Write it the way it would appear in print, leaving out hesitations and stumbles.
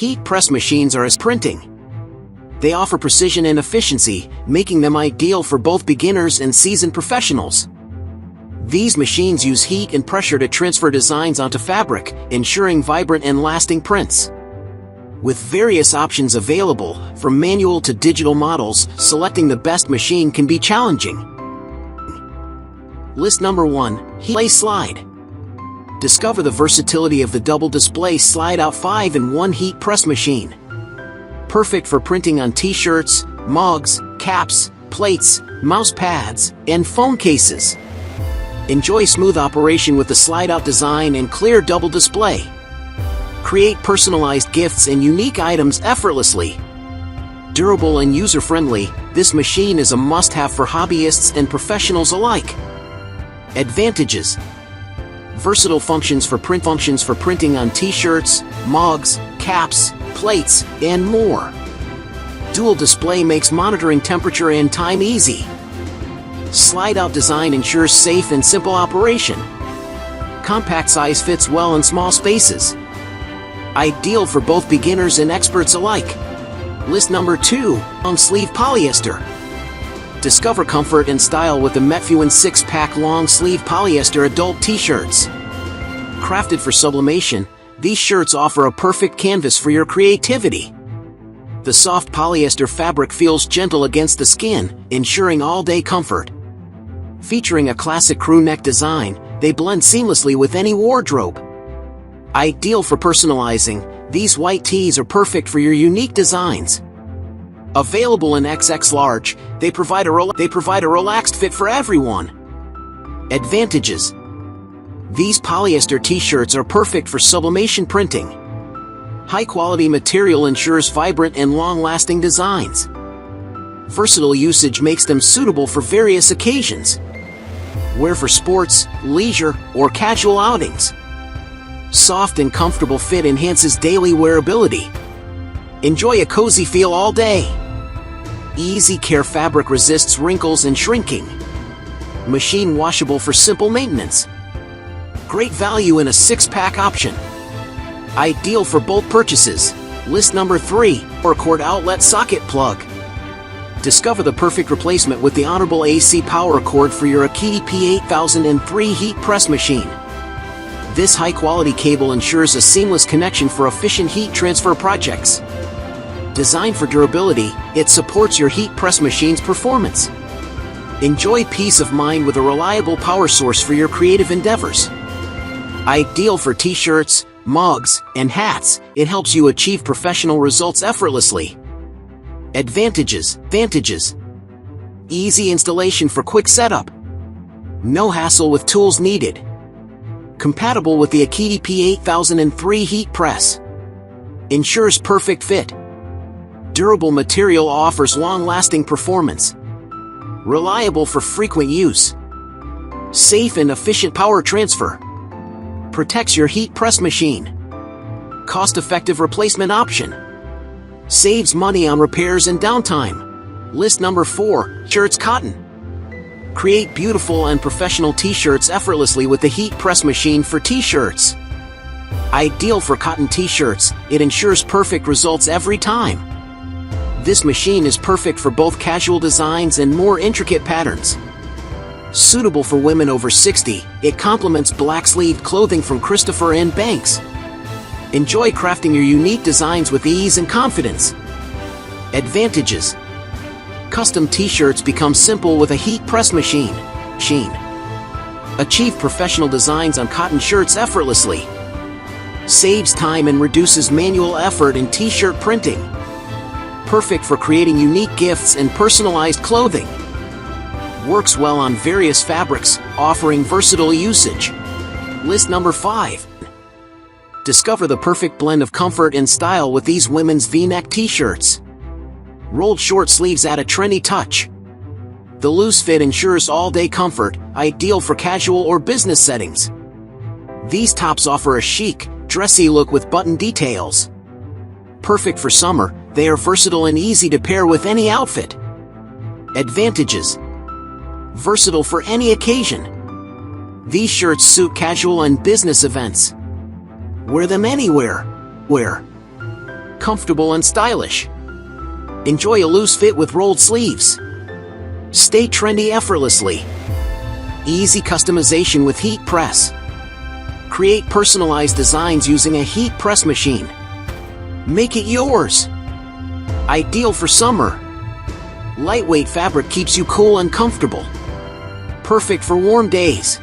Heat press machines are as printing. They offer precision and efficiency, making them ideal for both beginners and seasoned professionals. These machines use heat and pressure to transfer designs onto fabric, ensuring vibrant and lasting prints. With various options available, from manual to digital models, selecting the best machine can be challenging. List number 1, Heat Slide. Discover the versatility of the double display slide-out 5-in-1 heat press machine. Perfect for printing on t-shirts, mugs, caps, plates, mouse pads, and phone cases. Enjoy smooth operation with the slide-out design and clear double display. Create personalized gifts and unique items effortlessly. Durable and user-friendly, this machine is a must-have for hobbyists and professionals alike. Advantages: versatile functions for printing on t-shirts, mugs, caps, plates, and more. Dual display makes monitoring temperature and time easy. Slide-out design ensures safe and simple operation. Compact size fits well in small spaces. Ideal for both beginners and experts alike. List number 2, long sleeve polyester. Discover comfort and style with the Metfuin 6-pack long sleeve polyester adult t-shirts. Crafted for sublimation, these shirts offer a perfect canvas for your creativity. The soft polyester fabric feels gentle against the skin, ensuring all-day comfort. Featuring a classic crew neck design, they blend seamlessly with any wardrobe. Ideal for personalizing, these white tees are perfect for your unique designs. Available in XX large, they provide a relaxed fit for everyone. Advantages: these polyester t-shirts are perfect for sublimation printing. High-quality material ensures vibrant and long-lasting designs. Versatile usage makes them suitable for various occasions. Wear for sports, leisure, or casual outings. Soft and comfortable fit enhances daily wearability. Enjoy a cozy feel all day. Easy care fabric resists wrinkles and shrinking. Machine washable for simple maintenance. Great value in a 6-pack option. Ideal for bulk purchases. List number 3, cord outlet socket plug. Discover the perfect replacement with the honorable AC power cord for your Akiti P8003 heat press machine. This high-quality cable ensures a seamless connection for efficient heat transfer projects. Designed for durability, it supports your heat press machine's performance. Enjoy peace of mind with a reliable power source for your creative endeavors. Ideal for t-shirts, mugs, and hats, it helps you achieve professional results effortlessly. Advantages: easy installation for quick setup. No hassle with tools needed. Compatible with the Akiti P8003 heat press. Ensures perfect fit. Durable material offers long-lasting performance. Reliable for frequent use. Safe and efficient power transfer. Protects your heat press machine. Cost-effective replacement option. Saves money on repairs and downtime. List number 4, shirts cotton. Create beautiful and professional t-shirts effortlessly with the heat press machine for t-shirts. Ideal for cotton t-shirts, it ensures perfect results every time. This machine is perfect for both casual designs and more intricate patterns. Suitable for women over 60, it complements black-sleeved clothing from Christopher & Banks. Enjoy crafting your unique designs with ease and confidence. Advantages: custom t-shirts become simple with a heat press machine. Achieve professional designs on cotton shirts effortlessly. Saves time and reduces manual effort in t-shirt printing. Perfect for creating unique gifts and personalized clothing. Works well on various fabrics, offering versatile usage. List number 5. Discover the perfect blend of comfort and style with these women's V-neck t-shirts. Rolled short sleeves add a trendy touch. The loose fit ensures all-day comfort, ideal for casual or business settings. These tops offer a chic, dressy look with button details. Perfect for summer, they are versatile and easy to pair with any outfit. Advantages: versatile for any occasion. These shirts suit casual and business events. Wear them anywhere. comfortable and stylish. Enjoy a loose fit with rolled sleeves. Stay trendy effortlessly. Easy customization with heat press. Create personalized designs using a heat press machine. Make it yours. Ideal for summer. Lightweight fabric keeps you cool and comfortable. Perfect for warm days.